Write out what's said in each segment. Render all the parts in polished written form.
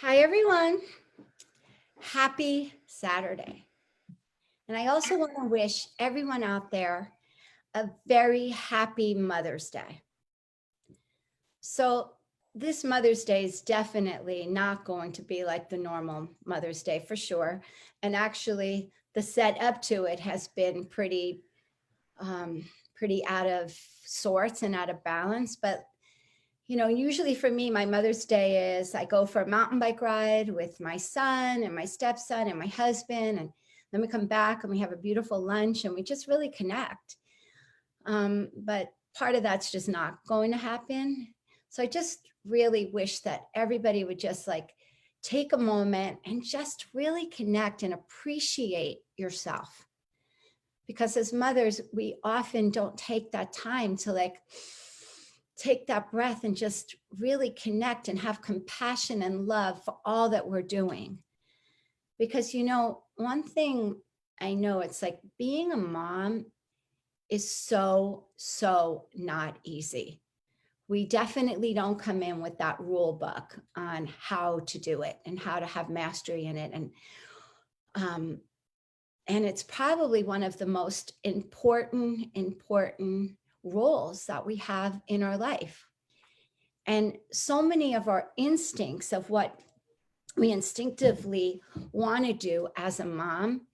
Hi, everyone. Happy Saturday. And I also want to wish everyone out there a very happy Mother's Day. So, this Mother's Day is definitely not going to be like the normal Mother's Day for sure. And actually, the setup to it has been um, pretty out of sorts and out of balance. But usually for me, my Mother's Day is I go for a mountain bike ride with my son and my stepson and my husband. And then we come back and we have a beautiful lunch and we just really connect. But part of that's just not going to happen. So I just really wish that everybody would just like take a moment and just really connect and appreciate yourself. Because as mothers, we often don't take that time to like take that breath and just really connect and have compassion and love for all that we're doing. Because, one thing I know, it's like being a mom is so, so not easy. We definitely don't come in with that rule book on how to do it and how to have mastery in it. Um, and it's probably one of the most important roles that we have in our life. And so many of our instincts of what we instinctively want to do as a mom,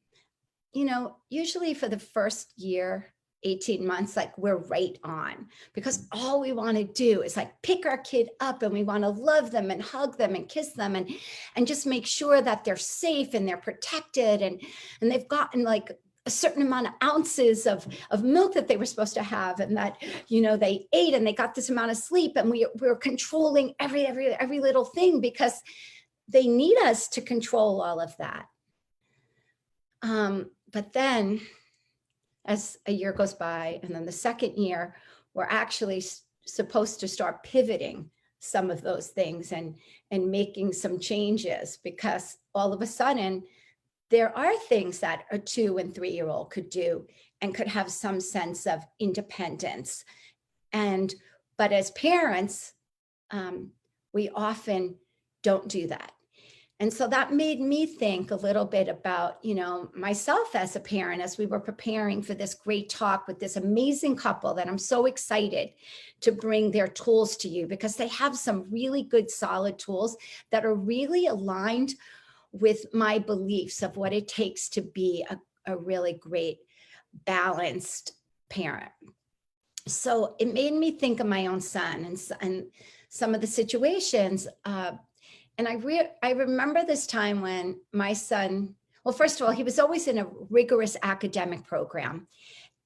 usually for the first year, 18 months, like we're right on because all we want to do is like pick our kid up and we want to love them and hug them and kiss them and just make sure that they're safe and they're protected and they've gotten like a certain amount of ounces of milk that they were supposed to have and that they ate and they got this amount of sleep and we're controlling every little thing because they need us to control all of that. But then as a year goes by and then the second year, we're actually supposed to start pivoting some of those things and making some changes because all of a sudden there are things that a 2 and 3-year-old could do and could have some sense of independence. But as parents, we often don't do that. And so that made me think a little bit about, myself as a parent, as we were preparing for this great talk with this amazing couple that I'm so excited to bring their tools to you because they have some really good, solid tools that are really aligned with my beliefs of what it takes to be a really great, balanced parent. So it made me think of my own son and some of the situations. And I remember this time when my son, well, first of all, he was always in a rigorous academic program.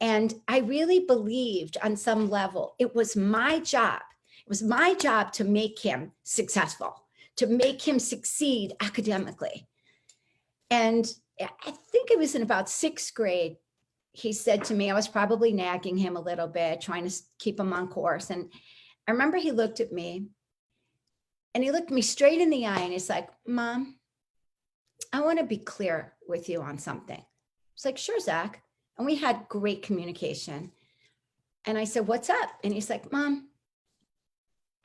And I really believed on some level, it was my job. It was my job to make him successful, to make him succeed academically. And I think it was in about 6th grade, he said to me, I was probably nagging him a little bit, trying to keep him on course. And I remember he looked at me and he looked me straight in the eye and he's like, Mom, I want to be clear with you on something. I was like, sure, Zach. And we had great communication. And I said, what's up? And he's like, Mom,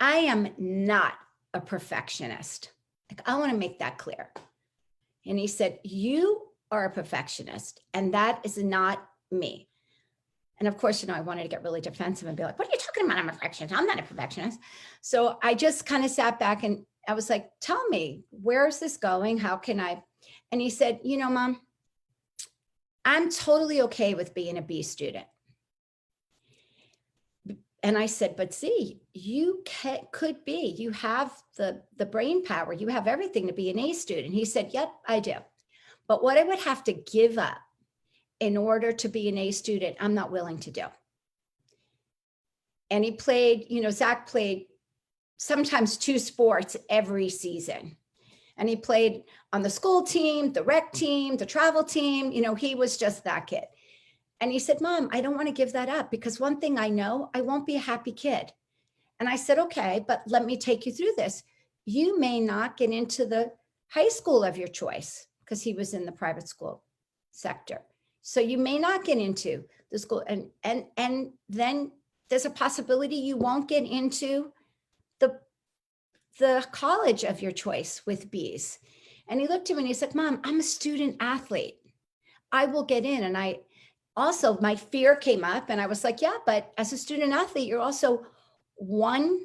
I am not a perfectionist. Like, I want to make that clear. And he said, you are a perfectionist and that is not me. And of course, I wanted to get really defensive and be like, what are you talking about? I'm a perfectionist. I'm not a perfectionist. So I just kind of sat back and I was like, tell me, where is this going? How can I? And he said, Mom, I'm totally okay with being a B student. And I said, but see, you could be, you have the brain power. You have everything to be an A student. He said, yep, I do. But what I would have to give up in order to be an A student, I'm not willing to do. And he played, Zach played sometimes 2 sports every season. And he played on the school team, the rec team, the travel team. He was just that kid. And he said, Mom, I don't want to give that up because one thing I know, I won't be a happy kid. And I said, okay, but let me take you through this. You may not get into the high school of your choice because he was in the private school sector. So you may not get into the school and then there's a possibility you won't get into the college of your choice with bees. And he looked at me and he's like, Mom, I'm a student athlete. I will get in. And I also, my fear came up and I was like, yeah, but as a student athlete, you're also one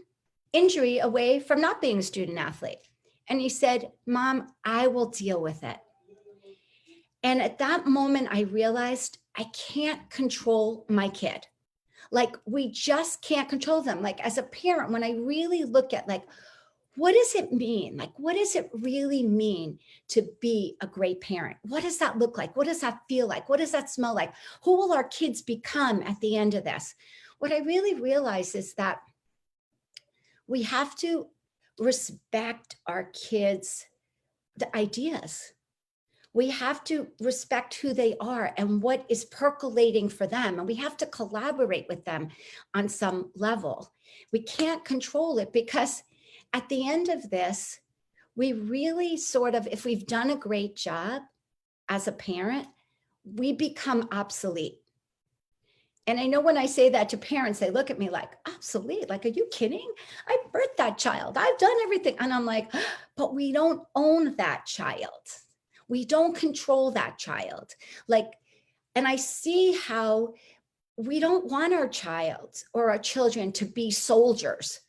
injury away from not being a student athlete. And he said, Mom, I will deal with it. And at that moment, I realized I can't control my kid. Like, we just can't control them. Like, as a parent, when I really look at, like, what does it mean? Like, what does it really mean to be a great parent? What does that look like? What does that feel like? What does that smell like? Who will our kids become at the end of this? What I really realize is that we have to respect our kids' the ideas. We have to respect who they are and what is percolating for them. And we have to collaborate with them on some level. We can't control it because at the end of this, we really sort of, if we've done a great job as a parent, we become obsolete. And I know when I say that to parents, they look at me like, obsolete? Like, are you kidding? I birthed that child. I've done everything. And I'm like, but we don't own that child. We don't control that child. Like, and I see how we don't want our child or our children to be soldiers.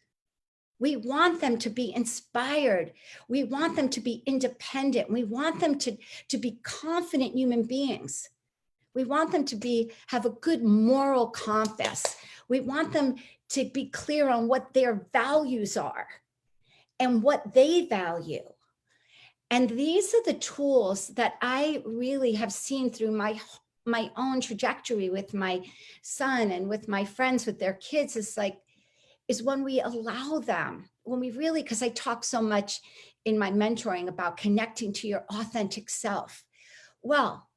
We want them to be inspired. We want them to be independent. We want them to be confident human beings. We want them to have a good moral compass. We want them to be clear on what their values are and what they value. And these are the tools that I really have seen through my own trajectory with my son and with my friends, with their kids, is when we allow them, when we really, because I talk so much in my mentoring about connecting to your authentic self. Well,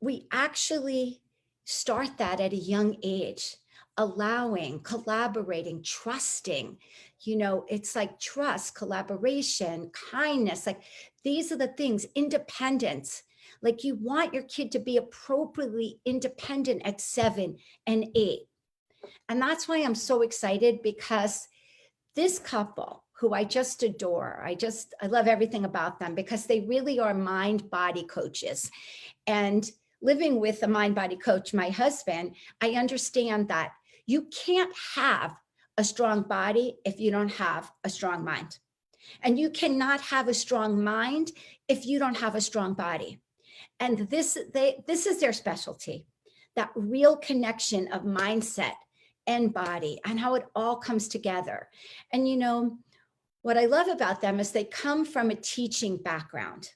we actually start that at a young age, allowing, collaborating, trusting. It's like trust, collaboration, kindness. Like, these are the things, independence. Like, you want your kid to be appropriately independent at 7 and 8. And that's why I'm so excited, because this couple who I just adore, I love everything about them, because they really are mind-body coaches. And living with a mind-body coach, my husband, I understand that you can't have a strong body if you don't have a strong mind. And you cannot have a strong mind if you don't have a strong body. And this is their specialty, that real connection of mindset and body and how it all comes together. And what I love about them is they come from a teaching background.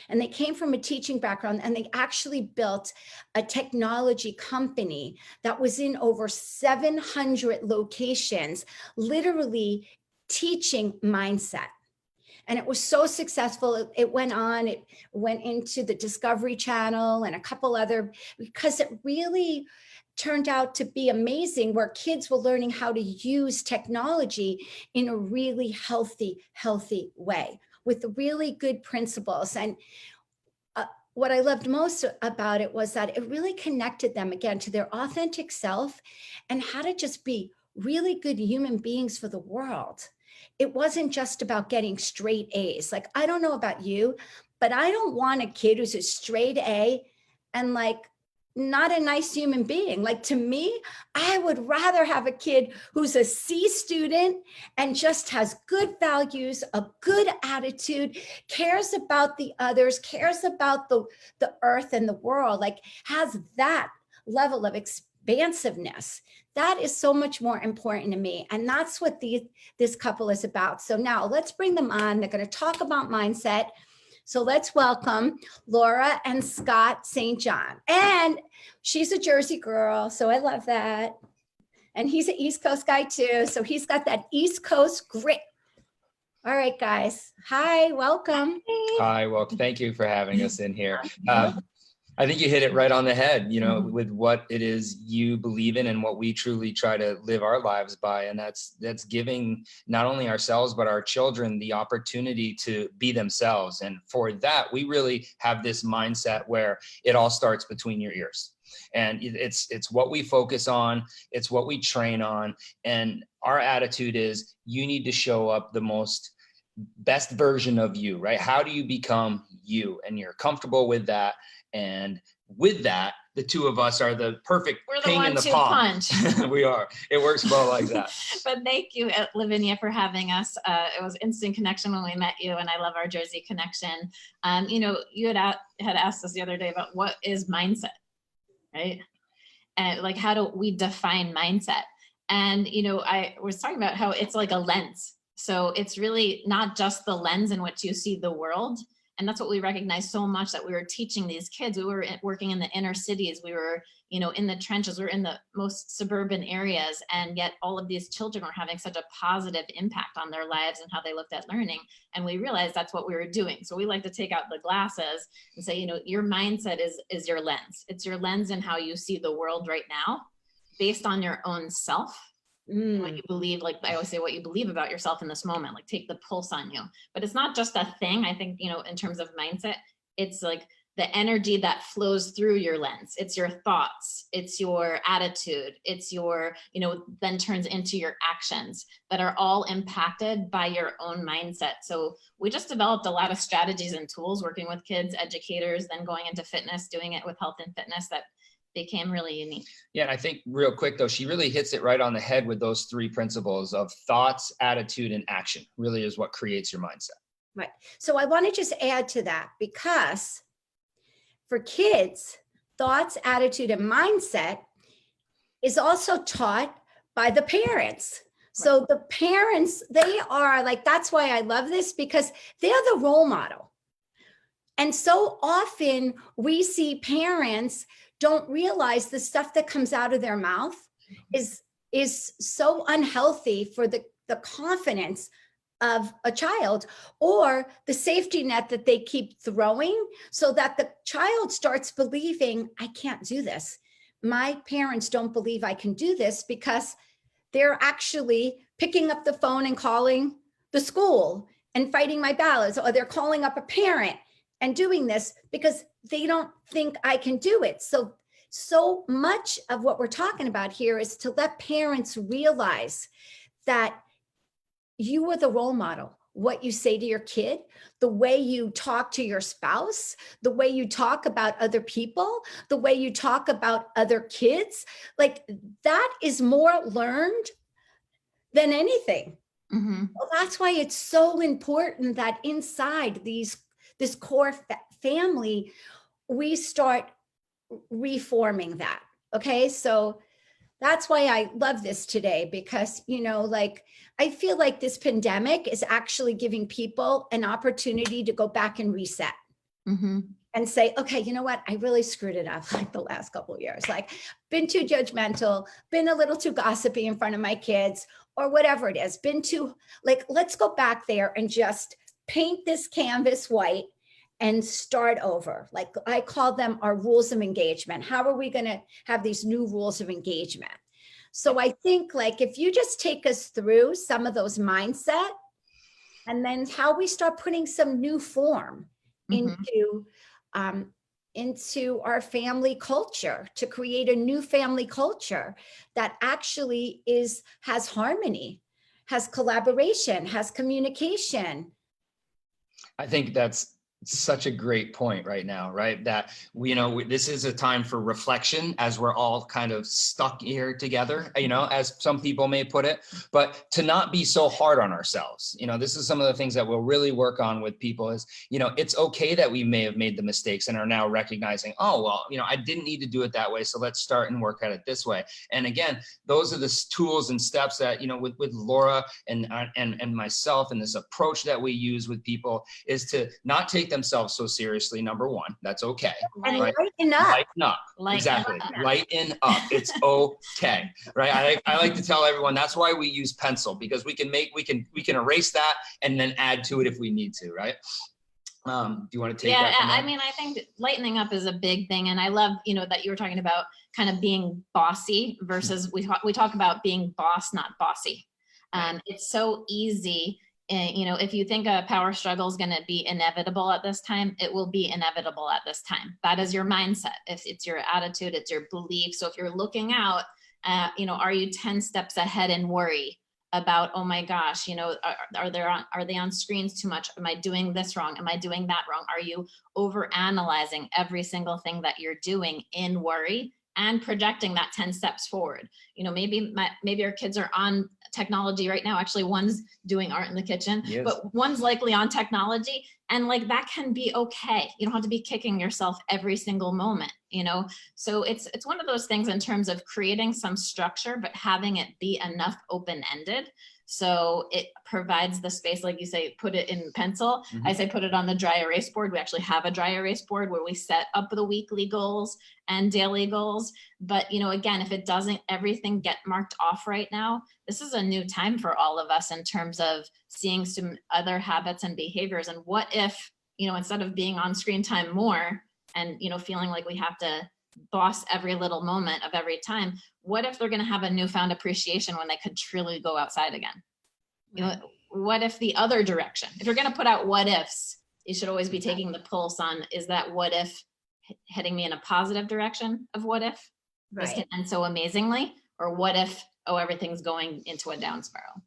And they came from a teaching background, and they actually built a technology company that was in over 700 locations, literally teaching mindset. And it was so successful. It went into the Discovery Channel and a couple other, because it really turned out to be amazing, where kids were learning how to use technology in a really healthy way, with really good principles. And what I loved most about it was that it really connected them again to their authentic self and how to just be really good human beings for the world. It wasn't just about getting straight A's. Like, I don't know about you, but I don't want a kid who's a straight A and not a nice human being. Like, to me, I would rather have a kid who's a C student and just has good values, a good attitude, cares about the others, cares about the earth and the world, like has that level of expansiveness. That is so much more important to me. And that's what this couple is about. So now let's bring them on. They're going to talk about mindset. So let's welcome Laura and Scott St. John. And she's a Jersey girl, so I love that. And he's an East Coast guy too, so he's got that East Coast grit. All right, guys. Hi, welcome. Hi, well, thank you for having us in here. I think you hit it right on the head, with what it is you believe in and what we truly try to live our lives by. And that's giving not only ourselves, but our children the opportunity to be themselves. And for that, we really have this mindset where it all starts between your ears. And it's what we focus on, it's what we train on. And our attitude is, you need to show up the best version of you, right? How do you become you? And you're comfortable with that. And with that, the two of us are the perfect ping in the pod. We are. It works well like that. But thank you, Lavinia, for having us. It was instant connection when we met you, and I love our Jersey connection. You had asked us the other day about what is mindset, right? And like, how do we define mindset? And, I was talking about how it's like a lens. So it's really not just the lens in which you see the world. And that's what we recognize so much, that we were teaching these kids. We were working in the inner cities. We were, in the trenches. We were in the most suburban areas. And yet all of these children were having such a positive impact on their lives and how they looked at learning. And we realized that's what we were doing. So we like to take out the glasses and say, your mindset is your lens. It's your lens in how you see the world right now, based on your own self. What you believe, like I always say, what you believe about yourself in this moment, like take the pulse on you. But it's not just a thing. I think, in terms of mindset, it's like the energy that flows through your lens. It's your thoughts, it's your attitude, it's your, then turns into your actions that are all impacted by your own mindset. So we just developed a lot of strategies and tools working with kids, educators, then going into fitness, doing it with health and fitness, that became really unique. Yeah, and I think real quick though, she really hits it right on the head with those three principles of thoughts, attitude, and action. Really is what creates your mindset. Right. So I want to just add to that, because for kids, thoughts, attitude, and mindset is also taught by the parents. So the parents, they are like, that's why I love this, because they're the role model. And so often we see parents don't realize the stuff that comes out of their mouth is so unhealthy for the confidence of a child, or the safety net that they keep throwing, so that the child starts believing, I can't do this. My parents don't believe I can do this, because they're actually picking up the phone and calling the school and fighting my battles, or they're calling up a parent and doing this because they don't think I can do it. So much of what we're talking about here is to let parents realize that you are the role model. What you say to your kid, the way you talk to your spouse, the way you talk about other people, the way you talk about other kids, like that is more learned than anything. Well, that's why it's so important that inside this core family, we start reforming that. Okay. So that's why I love this today, because, I feel like this pandemic is actually giving people an opportunity to go back and reset and say, okay, you know what? I really screwed it up like the last couple of years, like been too judgmental, been a little too gossipy in front of my kids, or whatever it is, been too, like, let's go back there and just paint this canvas white and start over. Like I call them our rules of engagement. How are we going to have these new rules of engagement? So I think, like, if you just take us through some of those mindset, and then how we start putting some new form into our family culture, to create a new family culture that actually has harmony, has collaboration, has communication. I think that's such a great point right now, right? That this is a time for reflection, as we're all kind of stuck here together, as some people may put it, but to not be so hard on ourselves. This is some of the things that we'll really work on with people is, it's okay that we may have made the mistakes and are now recognizing, oh, well, I didn't need to do it that way. So let's start and work at it this way. And again, those are the tools and steps that, with Laura and myself, and this approach that we use with people is to not take themselves so seriously. Number one, that's okay. And right? lighten up. Lighten up. Exactly. Lighten up. It's okay. Right. I like to tell everyone that's why we use pencil, because we can erase that and then add to it if we need to. Right. Do you want to take that? I mean, I think lightening up is a big thing. And I love, that you were talking about kind of being bossy versus we talk about being boss, not bossy. It's so easy And, you know, if you think a power struggle is going to be inevitable at this time, it will be inevitable at this time. That is your mindset. If it's your attitude, it's your belief. So if you're looking out, you know, are you 10 steps ahead in worry about, oh my gosh, you know, are they on screens too much? Am I doing this wrong? Am I doing that wrong? Are you over analyzing every single thing that you're doing in worry and projecting that 10 steps forward? You know, maybe our kids are on technology right now. Actually, one's doing art in the kitchen, Yes. but one's likely on technology, and like that can be okay. You don't have to be kicking yourself every single moment, you know? So it's one of those things in terms of creating some structure, but having it be enough open-ended. So it provides the space, like you say, put it in pencil. Mm-hmm. I say put it on the dry erase board. We actually have a dry erase board where we set up the weekly goals and daily goals. But, you know, again, if it doesn't everything get marked off right now, this is a new time for all of us in terms of seeing some other habits and behaviors. And what if, you know, instead of being on screen time more and, you know, feeling like we have to boss every little moment of every time, what if they're going to have a newfound appreciation when they could truly go outside again? You know, what if the other direction? If you're going to put out what ifs, you should always be taking the pulse on, is that what if heading me in a positive direction of what if this can end so amazingly, or what if, oh, everything's going into a down spiral?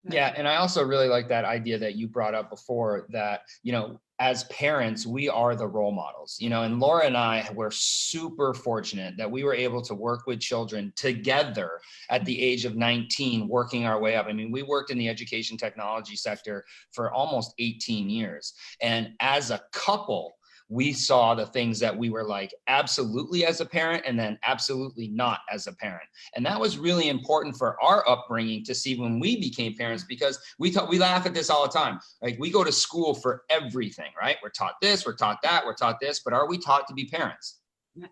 Yeah. And I also really like that idea that you brought up before, that, you know, as parents, we are the role models, you know, and Laura and I were super fortunate that we were able to work with children together at the age of 19, working our way up. I mean, we worked in the education technology sector for almost 18 years. And as a couple, we saw the things that we were like absolutely as a parent, and then absolutely not as a parent. And that was really important for our upbringing to see when we became parents, because we laugh at this all the time. Like, we go to school for everything, right? We're taught this, we're taught that, we're taught this, but are we taught to be parents?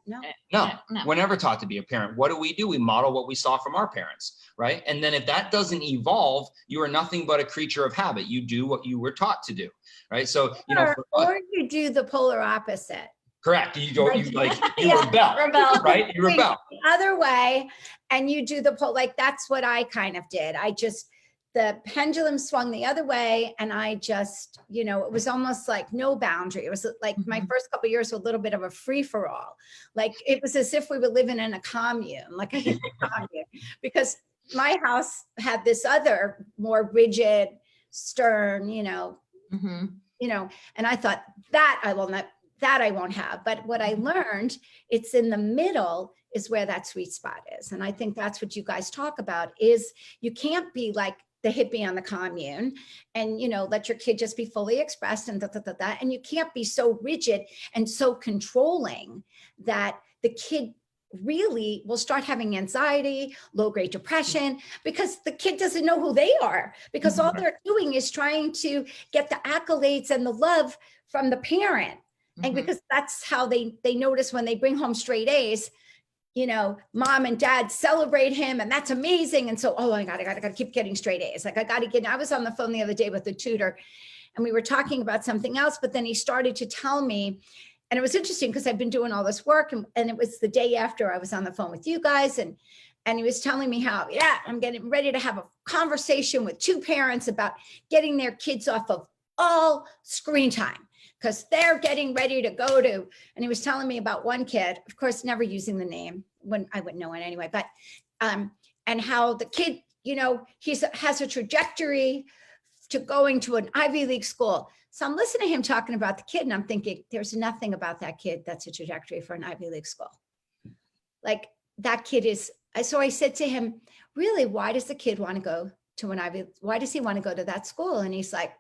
No, we're never taught to be a parent. What do? We model what we saw from our parents, right? And then if that doesn't evolve, you are nothing but a creature of habit. You do what you were taught to do, right? So, you know, or you do the polar opposite. Correct. You go, you like, you Yeah, rebel, right? You rebel. The other way, and you do the like, that's what I kind of did. The pendulum swung the other way, and I just, you know, it was almost like no boundary. It was like my first couple of years were a little bit of a free for all. Like, it was as if we were living in a commune, like a hippie commune, because my house had this other more rigid, stern, you know, and I thought that I won't have. But what I learned, it's in the middle is where that sweet spot is. And I think that's what you guys talk about, is you can't be like the hippie on the commune and, you know, let your kid just be fully expressed and that. And you can't be so rigid and so controlling that the kid really will start having anxiety, low-grade depression, because the kid doesn't know who they are, because all they're doing is trying to get the accolades and the love from the parent. And because that's how they notice when they bring home straight A's, you know, mom and dad celebrate him, and that's amazing. And so, oh, I gotta keep getting straight A's. Like, I was on the phone the other day with the tutor, and we were talking about something else, but then he started to tell me, and it was interesting because I've been doing all this work, and it was the day after I was on the phone with you guys, and he was telling me how, I'm getting ready to have a conversation with two parents about getting their kids off of all screen time, because they're getting ready to go to, and he was telling me about one kid, of course, never using the name, when I wouldn't know it anyway, but, and how the kid, you know, has a trajectory to going to an Ivy League school. So I'm listening to him talking about the kid, and I'm thinking, there's nothing about that kid that's a trajectory for an Ivy League school. Like, that kid is, so I said to him, really, why does the kid want to go to an Ivy, why does he want to go to that school? And he's like,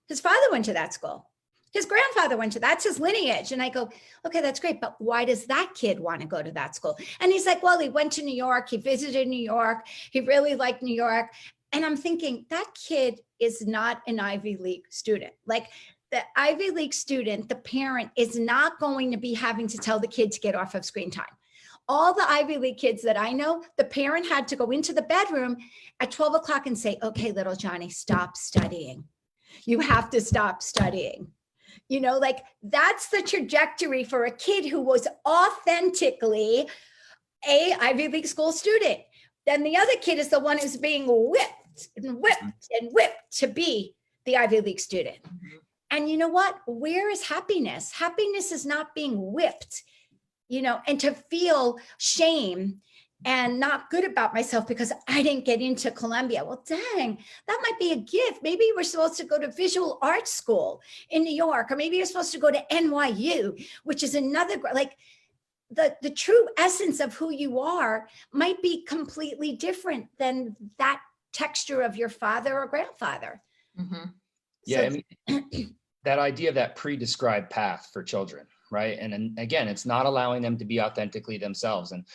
his father went to that school. His grandfather went to, that's his lineage. And I go, okay, that's great. But why does that kid want to go to that school? And he's like, well, he went to New York. He visited New York. He really liked New York. And I'm thinking, that kid is not an Ivy League student. Like, the Ivy League student, the parent is not going to be having to tell the kid to get off of screen time. All the Ivy League kids that I know, the parent had to go into the bedroom at 12 o'clock and say, okay, little Johnny, stop studying. You have to stop studying. You know, like, that's the trajectory for a kid who was authentically a Ivy League school student. Then the other kid is the one who's being whipped and whipped and whipped to be the Ivy League student. Mhm. And you know what? Where is happiness? Happiness is not being whipped, and to feel shame and not good about myself because I didn't get into Columbia. Well, dang, that might be a gift. Maybe you were supposed to go to visual arts school in New York, or maybe you're supposed to go to NYU, which is another, like the true essence of who you are might be completely different than that texture of your father or grandfather. Mhm. Yeah, So, I mean, that idea of that pre-described path for children, right? And again, it's not allowing them to be authentically themselves. And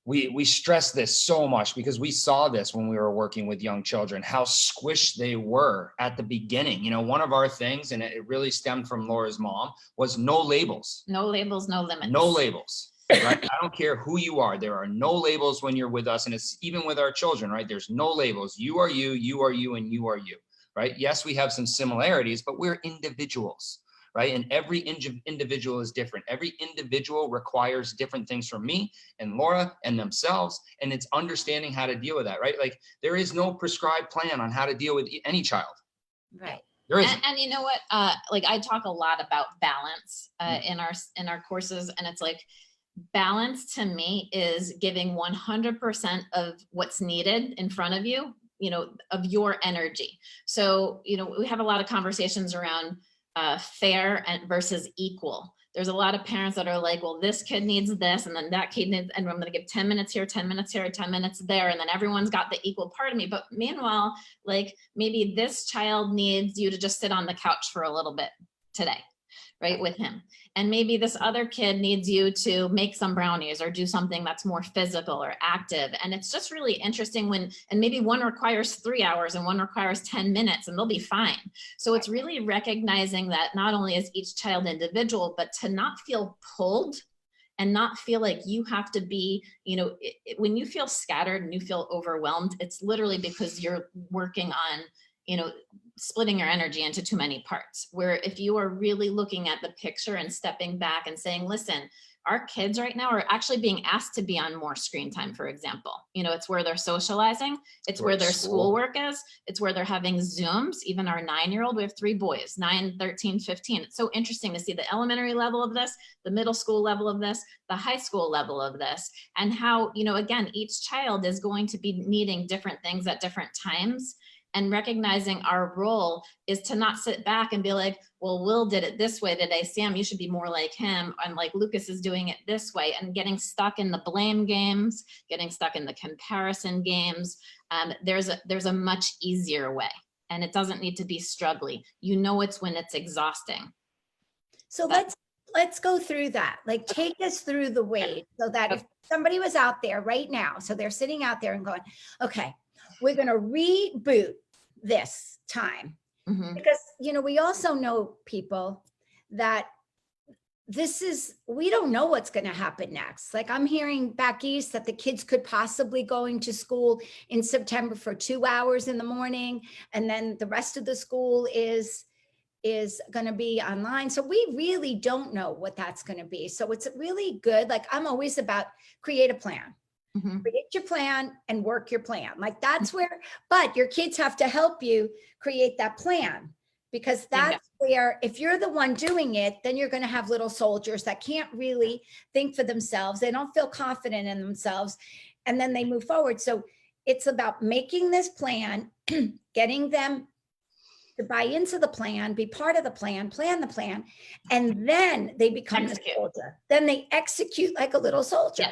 we stress this so much because we saw this when we were working with young children, how squished they were at the beginning. One of our things, and it really stemmed from Laura's mom, was no labels. No labels, no limits. No labels. Right? I don't care who you are. There are no labels when you're with us. And it's even with our children, right? There's no labels. You are you, you are you, and you are you, right? Yes, we have some similarities, but we're individuals, right? And every individual is different. Every individual requires different things from me and Laura and themselves. And it's understanding how to deal with that, right? Like there is no prescribed plan on how to deal with any child. right. There isn't. And you know what? Like I talk a lot about balance in our courses, and it's like, balance to me is giving 100% of what's needed in front of you, of your energy. So, we have a lot of conversations around fair and versus equal. There's a lot of parents that are like, well, this kid needs this, and then that kid needs, and I'm going to give 10 minutes here, 10 minutes here, 10 minutes there. And then everyone's got the equal part of me. But meanwhile, like maybe this child needs you to just sit on the couch for a little bit today, right, with him. And maybe this other kid needs you to make some brownies or do something that's more physical or active. And it's just really interesting and maybe one requires 3 hours and one requires 10 minutes, and they'll be fine. So it's really recognizing that not only is each child individual, but to not feel pulled and not feel like you have to be, when you feel scattered and you feel overwhelmed, it's literally because you're working on, splitting your energy into too many parts. Where if you are really looking at the picture and stepping back and saying, listen, our kids right now are actually being asked to be on more screen time, for example. It's where they're socializing. It's where their schoolwork is. It's where they're having Zooms. Even our 9-year-old, we have 3 boys, 9, 13, 15. It's so interesting to see the elementary level of this, the middle school level of this, the high school level of this, and how, again, each child is going to be needing different things at different times. And recognizing our role is to not sit back and be like, well, Will did it this way today. Sam, you should be more like him. And like Lucas is doing it this way, and getting stuck in the blame games, getting stuck in the comparison games. There's a much easier way, and it doesn't need to be struggling. It's when it's exhausting. So let's go through that. Like take us through the way so that if somebody was out there right now, so they're sitting out there and going, okay, we're going to reboot this time. Mm-hmm. Because, we also know people that we don't know what's going to happen next. Like I'm hearing back east that the kids could possibly going to school in September for 2 hours in the morning. And then the rest of the school is going to be online. So we really don't know what that's going to be. So it's really good. Like I'm always about create a plan. Mm-hmm. Create your plan and work your plan. Like that's where, but your kids have to help you create that plan, because that's where, if you're the one doing it, then you're going to have little soldiers that can't really think for themselves. They don't feel confident in themselves, and then they move forward. So it's about making this plan, getting them to buy into the plan, be part of the plan the plan, and then they become the soldier. Then they execute like a little soldier.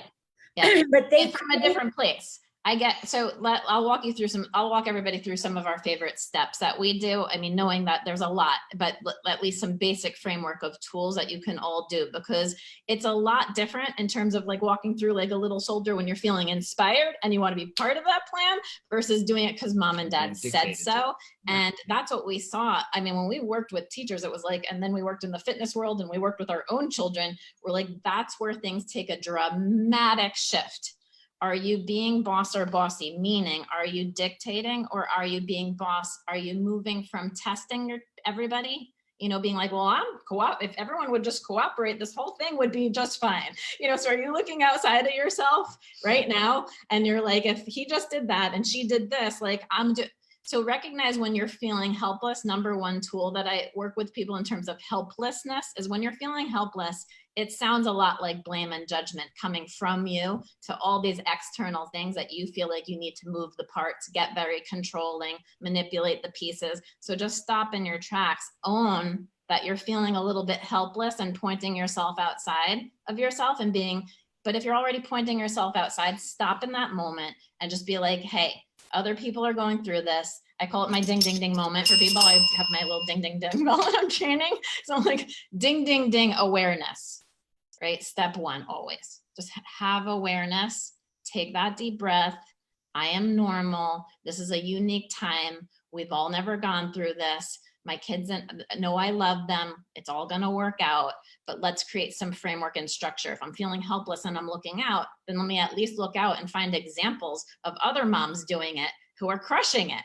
Yeah. But they from a different place. I'll walk everybody through some of our favorite steps that we do. I mean, knowing that there's a lot, but at least some basic framework of tools that you can all do, because it's a lot different in terms of like walking through like a little soldier when you're feeling inspired and you want to be part of that plan versus doing it because mom and dad said so. And that's what we saw. I mean, when we worked with teachers, it was like, and then we worked in the fitness world and we worked with our own children. We're like, that's where things take a dramatic shift. Are you being boss or bossy? Meaning, are you dictating or are you being boss? Are you moving from testing everybody? Being like, well, if everyone would just cooperate, this whole thing would be just fine. So are you looking outside of yourself right now? And you're like, if he just did that and she did this, like So recognize when you're feeling helpless. Number one tool that I work with people in terms of helplessness is when you're feeling helpless, it sounds a lot like blame and judgment coming from you to all these external things that you feel like you need to move the parts, get very controlling, manipulate the pieces. So just stop in your tracks, own that you're feeling a little bit helpless and pointing yourself outside of yourself and being, but if you're already pointing yourself outside, stop in that moment and just be like, hey, other people are going through this. I call it my ding, ding, ding moment for people. I have my little ding, ding, ding while I'm training. So I'm like, ding, ding, ding, awareness, right? Step one, always just have awareness, take that deep breath. I am normal. This is a unique time. We've all never gone through this. My kids know I love them. It's all going to work out, but let's create some framework and structure. If I'm feeling helpless and I'm looking out, then let me at least look out and find examples of other moms doing it who are crushing it.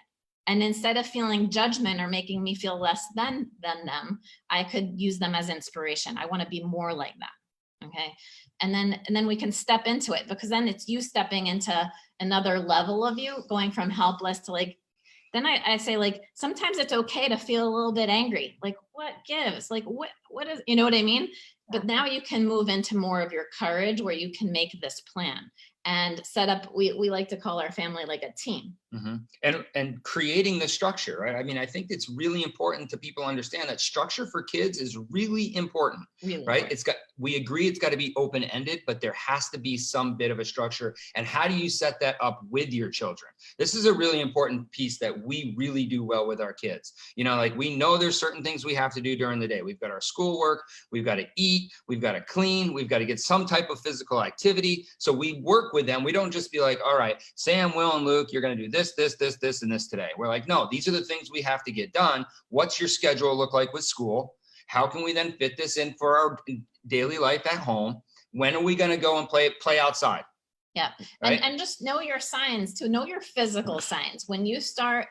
And instead of feeling judgment or making me feel less than them, I could use them as inspiration. I want to be more like that. Okay. And then we can step into it, because then it's you stepping into another level of you, going from helpless to like, then I say, like, sometimes it's okay to feel a little bit angry. Like, what gives? Like, what is, you know what I mean? But now you can move into more of your courage where you can make this plan and set up, we like to call our family like a team. Mm-hmm. And creating the structure, right? I mean, I think it's really important to people understand that structure for kids is really important, Really right? important. We agree it's got to be open-ended, but there has to be some bit of a structure. And how do you set that up with your children? This is a really important piece that we really do well with our kids. You know, like, we know there's certain things we have to do during the day. We've got our schoolwork, we've got to eat, we've got to clean, we've got to get some type of physical activity. So we work with them. We don't just be like, all right, Sam, Will, and Luke, you're going to do this, and this today. We're like, no, these are the things we have to get done. What's your schedule look like with school? How can we then fit this in for our daily life at home? When are we going to go and play outside? Yeah. Right? And just know your signs too. Know your physical signs. When you start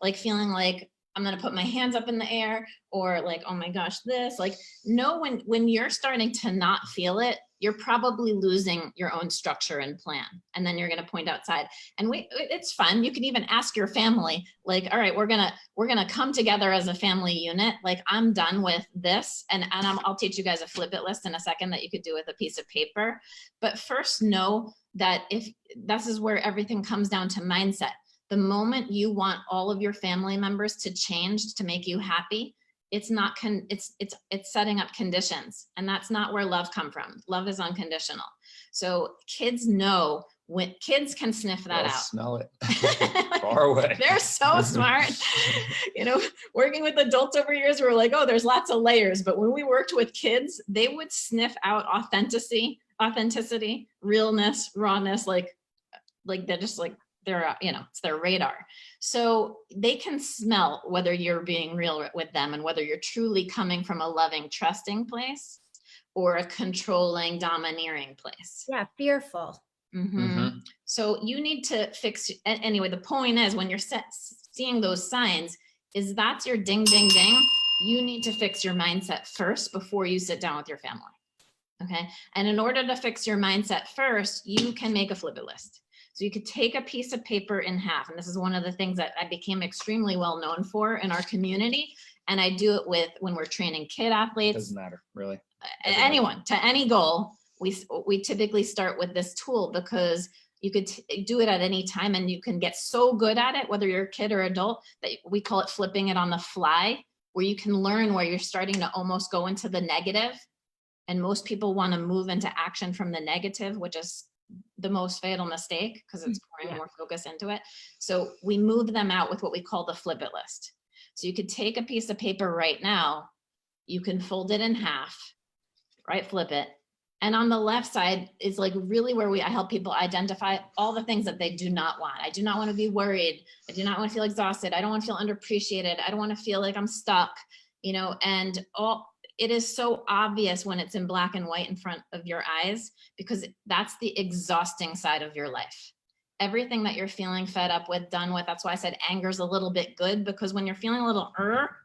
like feeling like I'm going to put my hands up in the air, or like, oh my gosh, this, like, know when you're starting to not feel it, you're probably losing your own structure and plan. And then you're going to point outside, and it's fun. You can even ask your family, like, all right, we're going to come together as a family unit. Like, I'm done with this. And I'll teach you guys a flip it list in a second that you could do with a piece of paper. But first, know that if this is where everything comes down to mindset. The moment you want all of your family members to change to make you happy, it's not it's setting up conditions, and that's not where love comes from. Love is unconditional. So kids know, when kids can sniff that out. Smell it far away. They're so smart. You know, working with adults over years, we're like, oh, there's lots of layers. But when we worked with kids, they would sniff out authenticity, realness, rawness, like they're just like, they're, you know, it's their radar. So they can smell whether you're being real with them and whether you're truly coming from a loving, trusting place or a controlling, domineering place. Yeah, fearful. Mm-hmm. Mm-hmm. So you need to fix, anyway, the point is, when you're seeing those signs, is that's your ding, ding, ding. You need to fix your mindset first before you sit down with your family. Okay. And in order to fix your mindset first, you can make a flip it list. So you could take a piece of paper in half. And this is one of the things that I became extremely well known for in our community. And I do it with, when we're training kid athletes. Doesn't matter, really. Anyone to any goal. We typically start with this tool, because you could do it at any time, and you can get so good at it, whether you're a kid or adult, that we call it flipping it on the fly, where you can learn where you're starting to almost go into the negative. And most people want to move into action from the negative, which is the most fatal mistake, because it's pouring more focus into it. So we move them out with what we call the flip it list. So you could take a piece of paper right now, you can fold it in half, right? Flip it. And on the left side is like really where I help people identify all the things that they do not want. I do not want to be worried. I do not want to feel exhausted. I don't want to feel underappreciated. I don't want to feel like I'm stuck, you know, and it is so obvious when it's in black and white in front of your eyes, because that's the exhausting side of your life. Everything that you're feeling fed up with, done with. That's why I said anger's a little bit good, because when you're feeling a little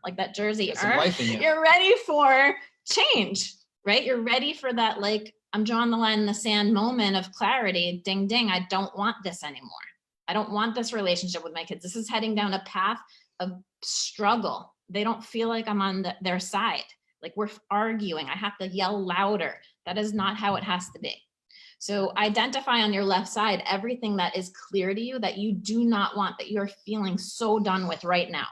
like that Jersey, you're ready for change, right? You're ready for that, like, I'm drawing the line in the sand moment of clarity. Ding, ding. I don't want this anymore. I don't want this relationship with my kids. This is heading down a path of struggle. They don't feel like I'm on their side. Like we're arguing. I have to yell louder. That is not how it has to be. So identify on your left side everything that is clear to you that you do not want, that you're feeling so done with right now.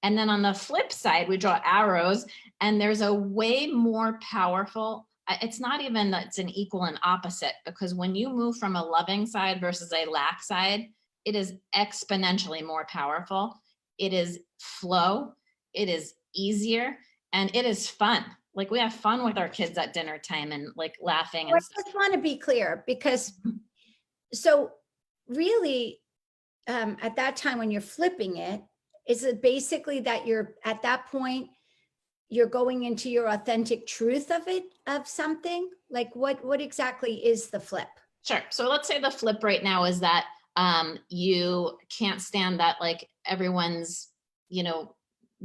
And then on the flip side, we draw arrows, and there's a way more powerful, it's not even that it's an equal and opposite, because when you move from a loving side versus a lack side, it is exponentially more powerful. It is flow, it is easier, and it is fun. Like we have fun with our kids at dinner time and like laughing. Well, I just want to be clear, because so really at that time when you're flipping it, is it basically that you're at that point, you're going into your authentic truth of it, of something? Like what exactly is the flip? Sure. So let's say the flip right now is that you can't stand that like everyone's,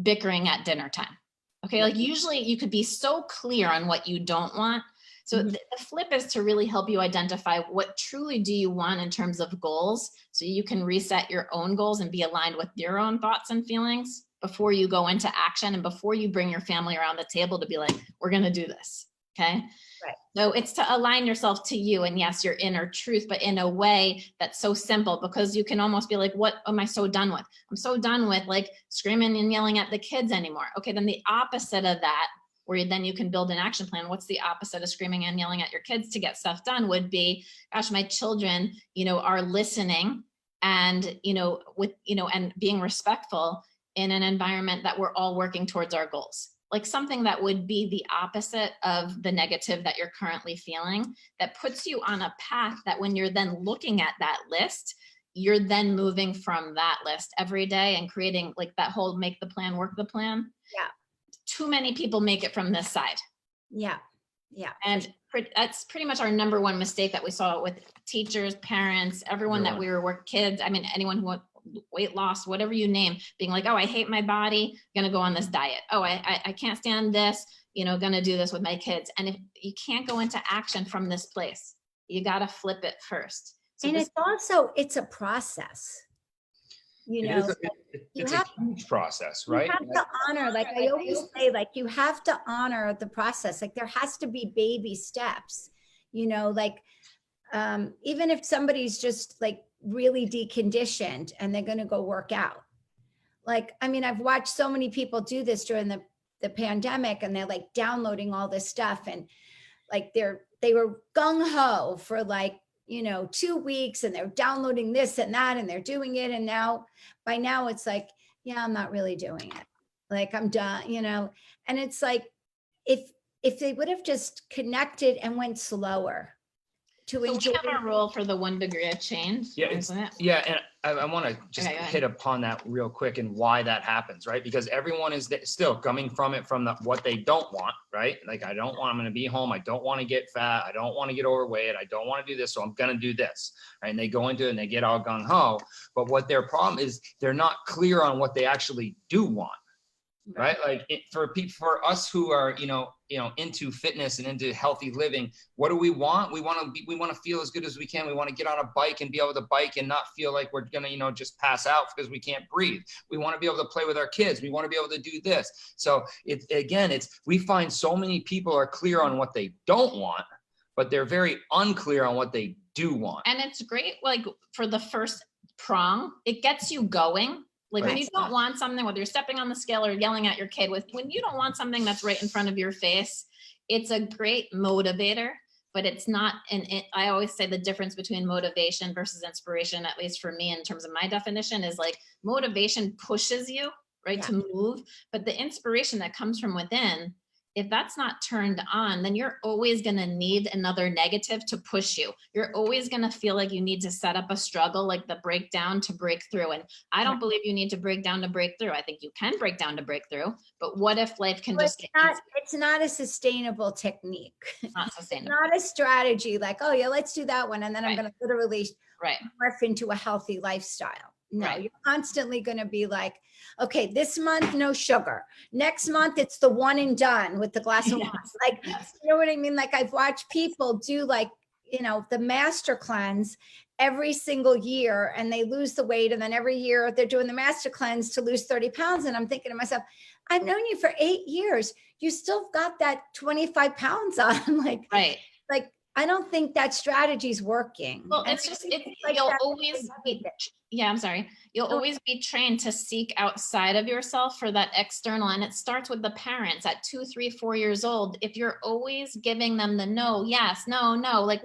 bickering at dinner time. Okay. Like usually you could be so clear on what you don't want. So the flip is to really help you identify what truly do you want in terms of goals, so you can reset your own goals and be aligned with your own thoughts and feelings before you go into action and before you bring your family around the table to be like, we're going to do this. Okay. Right. So it's to align yourself to you and yes, your inner truth, but in a way that's so simple, because you can almost be like, what am I so done with? I'm so done with like screaming and yelling at the kids anymore. Okay. Then the opposite of that, where then you can build an action plan. What's the opposite of screaming and yelling at your kids to get stuff done would be, gosh, my children, are listening and, and being respectful in an environment that we're all working towards our goals. Like something that would be the opposite of the negative that you're currently feeling, that puts you on a path that when you're then looking at that list, you're then moving from that list every day and creating like that whole make the plan, work the plan. Yeah. Too many people make it from this side. Yeah. Yeah. And that's pretty much our number one mistake that we saw with teachers, parents, everyone that we were kids. I mean, anyone who weight loss, whatever you name, being like, oh, I hate my body, gonna go on this diet. Oh, I can't stand this, gonna do this with my kids. And if you can't go into action from this place, you got to flip it first. So and it's a process. It's a huge process, right? You have to honor, like I always say, like you have to honor the process. Like there has to be baby steps, like even if somebody's just like really deconditioned and they're going to go work out. Like, I mean, I've watched so many people do this during the pandemic, and they're like downloading all this stuff, and like they were gung-ho for like 2 weeks, and they're downloading this and that, and they're doing it. And by now it's like, yeah, I'm not really doing it. Like I'm done, and it's like, if they would have just connected and went slower to so enjoy. We have a rule for the 1 degree of change. Yeah, and I want to just hit upon that real quick and why that happens, right? Because everyone is still coming from what they don't want, right? Like I'm going to be home. I don't want to get fat. I don't want to get overweight. I don't want to do this. So I'm going to do this. Right? And they go into it and they get all gung ho. But what their problem is, they're not clear on what they actually do want. Right. Like for us who are, into fitness and into healthy living, what do we want? We want to feel as good as we can. We want to get on a bike and be able to bike and not feel like we're going to, just pass out because we can't breathe. We want to be able to play with our kids. We want to be able to do this. So we find so many people are clear on what they don't want, but they're very unclear on what they do want. And it's great. Like for the first prong, it gets you going. Like when you don't want something, whether you're stepping on the scale or yelling at your kid, when you don't want something that's right in front of your face, it's a great motivator, but it's not. I always say the difference between motivation versus inspiration, at least for me, in terms of my definition, is like motivation pushes you to move, but the inspiration that comes from within, if that's not turned on, then you're always going to need another negative to push you. You're always going to feel like you need to set up a struggle, like the breakdown to break through. And I don't believe you need to break down to break through. I think you can break down to break through, but what if life can just get easy? It's not a sustainable technique. Not sustainable. Not a strategy like, oh yeah, let's do that one. And then I'm going to literally morph into a healthy lifestyle. No, you're constantly going to be like, okay, this month, no sugar. Next month, it's the one and done with the glass of wine. Like, you know what I mean? Like I've watched people do like, the master cleanse, every single year and they lose the weight. And then every year they're doing the master cleanse to lose 30 pounds. And I'm thinking to myself, I've known you for 8 years. You still got that 25 pounds on. Right. Like, I don't think that strategy's working. Well, And it's I just, think it, it's like you'll that always be, yeah, I'm sorry. You'll No. always be trained to seek outside of yourself for that external. And it starts with the parents at 2, 3, 4 years old. If you're always giving them the no, yes, no, no, like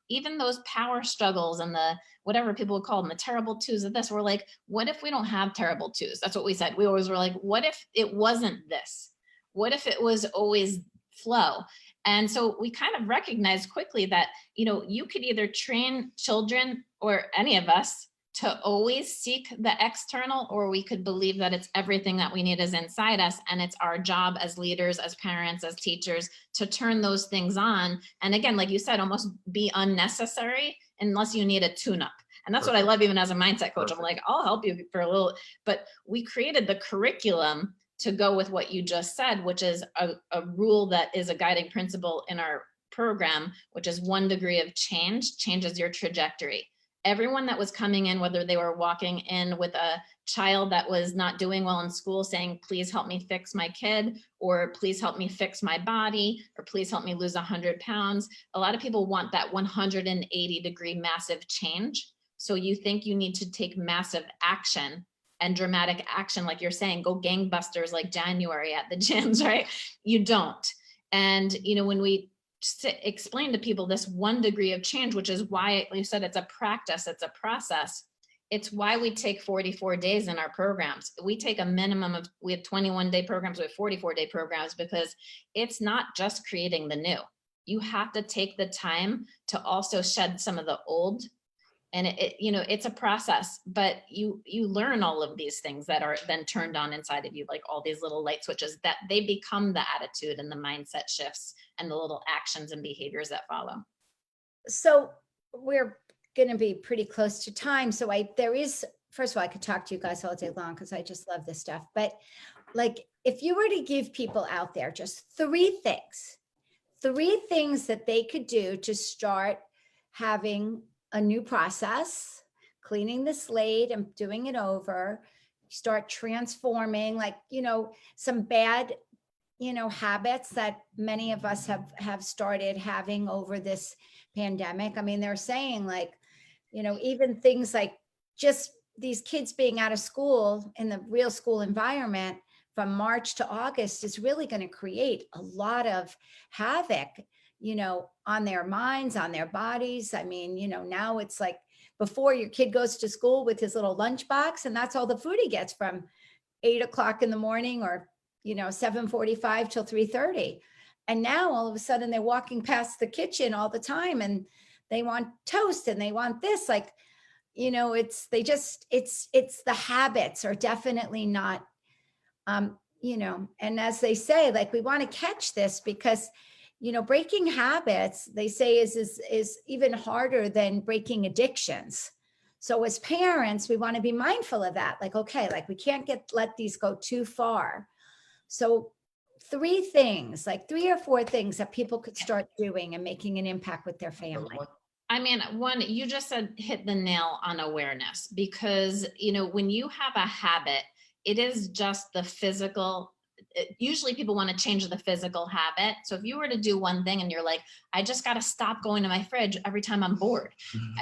even those power struggles and the, whatever people would call them, the terrible twos of this, we're like, what if we don't have terrible twos? That's what we said. We always were like, what if it wasn't this? What if it was always flow? And so we kind of recognized quickly that, you could either train children or any of us to always seek the external, or we could believe that it's everything that we need is inside us. And it's our job as leaders, as parents, as teachers to turn those things on. And again, like you said, almost be unnecessary unless you need a tune-up. And that's what I love even as a mindset coach. I'm like, I'll help you for a little, but we created the curriculum to go with what you just said, which is a rule that is a guiding principle in our program, which is 1 degree of change changes your trajectory. Everyone that was coming in, whether they were walking in with a child that was not doing well in school saying, please help me fix my kid, or please help me fix my body, or please help me lose 100 pounds. A lot of people want that 180-degree massive change. So you think you need to take massive action and dramatic action, like you're saying, go gangbusters like January at the gyms, right? You don't. And, when we explain to people this 1 degree of change, which is why, like you said, it's a practice, it's a process. It's why we take 44 days in our programs. We take a minimum of, we have 21-day programs, we have 44-day programs, because it's not just creating the new. You have to take the time to also shed some of the old. And it's a process, but you learn all of these things that are then turned on inside of you, like all these little light switches, that they become the attitude and the mindset shifts and the little actions and behaviors that follow. So we're going to be pretty close to time. So first of all, I could talk to you guys all day long because I just love this stuff. But like, if you were to give people out there just 3 things that they could do to start having a new process, cleaning the slate and doing it over, start transforming, like, some bad, habits that many of us have started having over this pandemic. I mean, they're saying like, even things like just these kids being out of school in the real school environment from March to August is really going to create a lot of havoc, on their minds, on their bodies. I mean, now it's like before, your kid goes to school with his little lunchbox and that's all the food he gets from 8 o'clock in the morning or, 7:45 till 3:30. And now all of a sudden they're walking past the kitchen all the time and they want toast and they want this, like, it's the habits are definitely not, and as they say, like, we want to catch this because breaking habits, they say, is even harder than breaking addictions. So as parents, we want to be mindful of that. Like, okay, like we can't let these go too far. So 3 things, like 3 or 4 things that people could start doing and making an impact with their family. I mean, one, you just said, hit the nail on awareness, because, when you have a habit, it is just the physical. Usually people want to change the physical habit. So if you were to do one thing and you're like, I just got to stop going to my fridge every time I'm bored,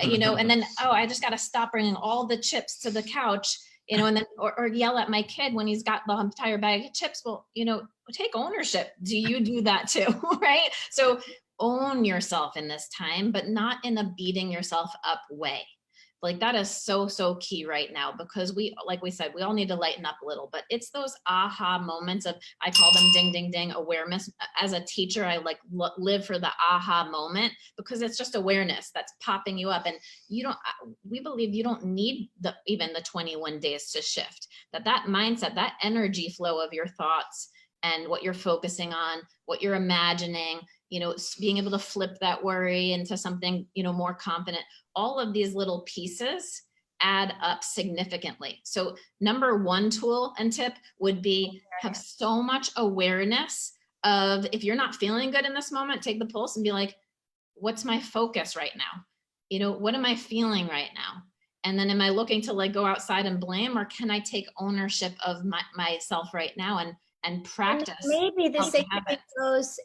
and then, I just got to stop bringing all the chips to the couch, and then, or yell at my kid when he's got the entire bag of chips. Well, take ownership. Do you do that too? Right? So own yourself in this time, but not in a beating yourself up way. Like, that is so key right now, because like we said, we all need to lighten up a little, but it's those aha moments of, I call them ding, ding, ding awareness. As a teacher, I like live for the aha moment, because it's just awareness that's popping you up. And we believe you don't need even the 21 days to shift, that mindset, that energy flow of your thoughts and what you're focusing on, what you're imagining, being able to flip that worry into something, more confident. All of these little pieces add up significantly. So number 1 tool and tip would be, have so much awareness of, if you're not feeling good in this moment, take the pulse and be like, what's my focus right now? you know, what am I feeling right now? And then am I looking to like go outside and blame, or can I take ownership of myself right now and And practice? maybe the healthy same thing habits? goes,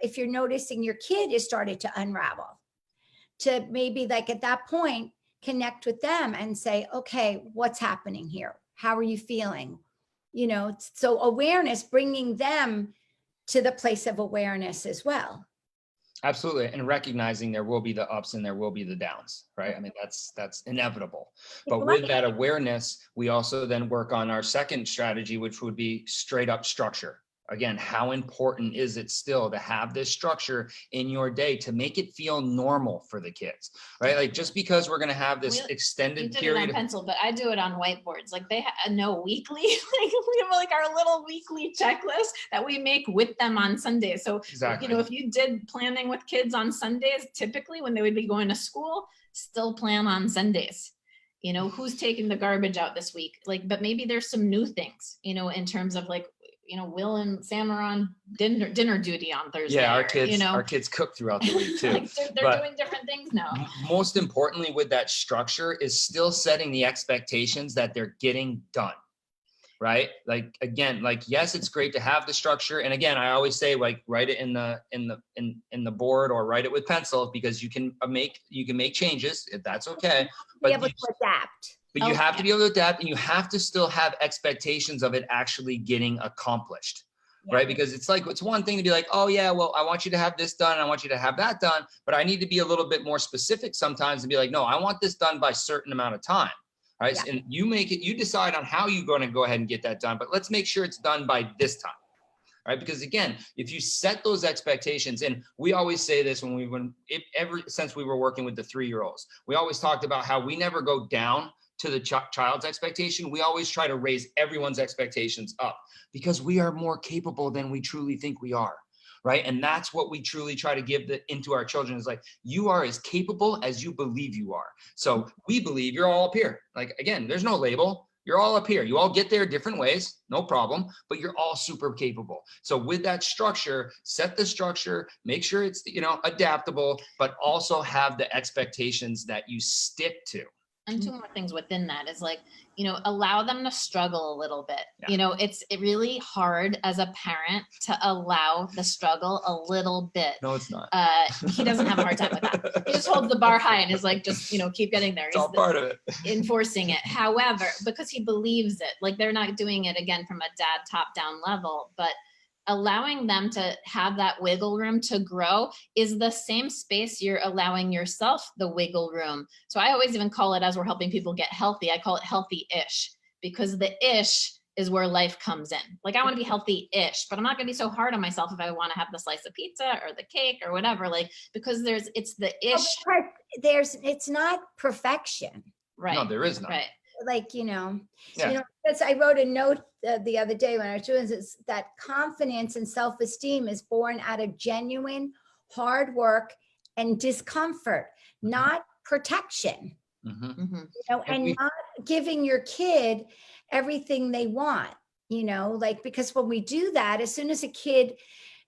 if you're noticing your kid is started to unravel, to maybe like at that point, connect with them and say, okay, what's happening here? How are you feeling? You know, so awareness, bringing them to the place of awareness as well. Absolutely. And recognizing there will be the ups and there will be the downs, right? I mean, that's inevitable. But with that awareness, we also then work on our second strategy, which would be straight up structure. Again, how important is it still to have this structure in your day to make it feel normal for the kids, right? Like just because we're going to have this You extended did it period on of pencil, but I do it on whiteboards. Like they know weekly, like we have like our little weekly checklist that we make with them on Sundays. So, Exactly. you know, if you did planning with kids on Sundays, typically when they would be going to school, still plan on Sundays. You know, who's taking the garbage out this week? Like, but maybe there's some new things, you know, in terms of like, you know, Will and Sam are on dinner duty on Thursday. Yeah, or, our kids cook throughout the week too. like they're doing different things now. Most importantly with that structure is still setting the expectations that they're getting done, right? Like, again, like, yes, it's great to have the structure. And again, I always say, like, write it in the board or write it with pencil, because you can make changes if that's okay. Be able to adapt. But you have to be able to adapt, and you have to still have expectations of it actually getting accomplished, right? Because it's one thing to be like, oh yeah, well, I want you to have this done, I want you to have that done, but I need to be a little bit more specific sometimes and be like, no, I want this done by a certain amount of time, right? Yeah. And you decide on how you're going to go ahead and get that done, but let's make sure it's done by this time. Right? Because again, if you set those expectations, and we always say this since we were working with the 3-year-olds, we always talked about how we never go down to the child's expectation. We always try to raise everyone's expectations up, because we are more capable than we truly think we are. Right. And that's what we truly try to give into our children, is like, you are as capable as you believe you are. So we believe you're all up here. Like, again, there's no label. You're all up here. You all get there different ways, no problem, but you're all super capable. So with that structure, set the structure, make sure it's, you know, adaptable, but also have the expectations that you stick to. And two more things within that is like, you know, allow them to struggle a little bit. Yeah. You know, it's really hard as a parent to allow the struggle a little bit. No, it's not. He doesn't have a hard time with that. He just holds the bar high and is like, just, you know, keep getting there. It's all part of it. Enforcing it. However, because he believes it, like they're not doing it again from a dad top down level, but allowing them to have that wiggle room to grow is the same space you're allowing yourself the wiggle room. So I always even call it, as we're helping people get healthy, I call it healthy-ish, because the ish is where life comes in. Like, I want to be healthy-ish, but I'm not going to be so hard on myself if I want to have the slice of pizza or the cake or whatever, like, because it's the ish. It's not perfection. Right. No, there is not. Right. Like, you know, Yeah. you know, I wrote a note the other day when I was doing this, that confidence and self-esteem is born out of genuine hard work and discomfort, not protection. Mm-hmm. You know, and not giving your kid everything they want, you know, like, because when we do that, as soon as a kid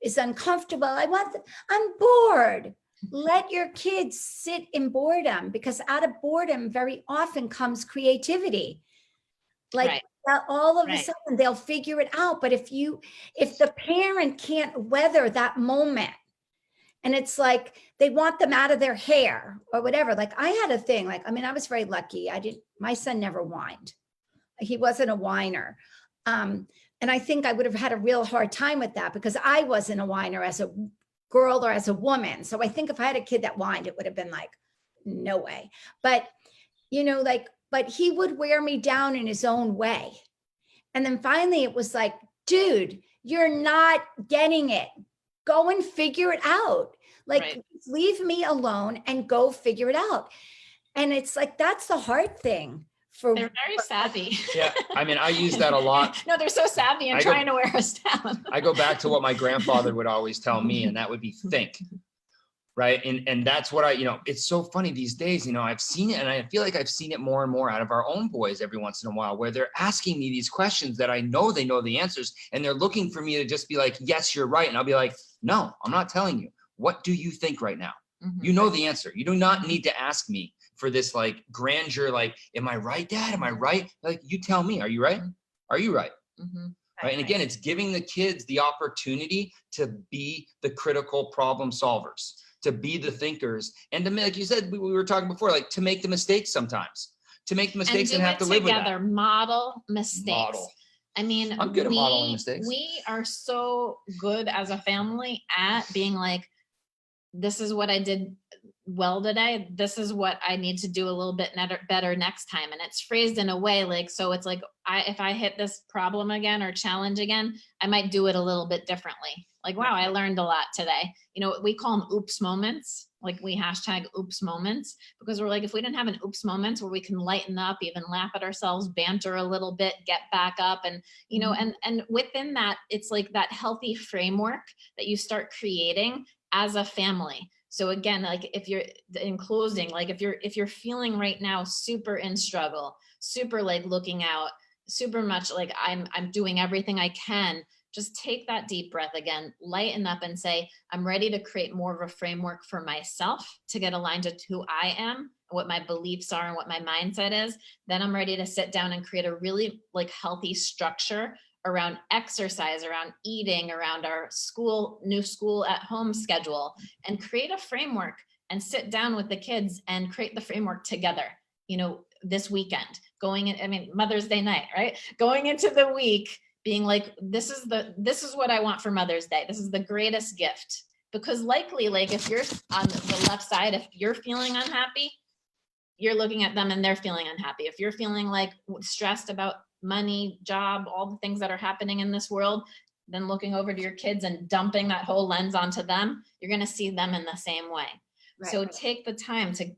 is uncomfortable, I'm bored. Let your kids sit in boredom, because out of boredom very often comes creativity. Like, all of a sudden they'll figure it out. But if the parent can't weather that moment, and it's like they want them out of their hair or whatever. Like, I had a thing, like, I mean, I was very lucky. My son never whined. He wasn't a whiner. And I think I would have had a real hard time with that, because I wasn't a whiner as a girl or as a woman. So I think if I had a kid that whined, it would have been like, no way. But, you know, like, but he would wear me down in his own way. And then finally it was like, dude, you're not getting it. Go and figure it out. Like, leave me alone and go figure it out. And it's like, that's the hard thing. They're very savvy. Yeah, I mean, I use that a lot. No, they're so savvy and trying to wear us down. I go back to what my grandfather would always tell me, and that would be think. Right. And that's what it's so funny these days, I've seen it, and I feel like I've seen it more and more out of our own boys every once in a while, where they're asking me these questions that I know they know the answers, and they're looking for me to just be like, yes, you're right. And I'll be like, no, I'm not telling you. What do you think right now? You know the answer. You do not need to ask me for this like grandeur, like, am I right, Dad? Am I right? Like, you tell me, are you right? Are you right? Right. And again, it's giving the kids the opportunity to be the critical problem solvers, to be the thinkers, and to, like you said, we were talking before, like to make the mistakes sometimes, to make the mistakes and have to live with that. Model mistakes. Model. I mean, I'm good at modeling mistakes. We are so good as a family at being like, this is what I did well today. This is what I need to do a little bit better next time. And it's phrased in a way like, so it's like, if I hit this problem again or challenge again, I might do it a little bit differently. Like, wow, I learned a lot today. You know, we call them oops moments. Like we hashtag oops moments, because we're like, if we didn't have an oops moments where we can lighten up, even laugh at ourselves, banter a little bit, get back up. And, you know, and within that, it's like that healthy framework that you start creating as a family. So again, like if you're in closing, like if you're feeling right now super in struggle, super like looking out, super much like I'm doing everything I can, just take that deep breath again, lighten up and say, I'm ready to create more of a framework for myself to get aligned to who I am, what my beliefs are and what my mindset is. Then I'm ready to sit down and create a really like healthy structure around exercise, around eating, around our new school at home schedule, and create a framework and sit down with the kids and create the framework together, you know, this weekend, going in, I mean, Mother's Day night, right? Going into the week, being like, this is what I want for Mother's Day. This is the greatest gift. Because likely, like if you're on the left side, if you're feeling unhappy, you're looking at them and they're feeling unhappy. If you're feeling like stressed about money, job, all the things that are happening in this world, then looking over to your kids and dumping that whole lens onto them, you're going to see them in the same way. Right. So take the time to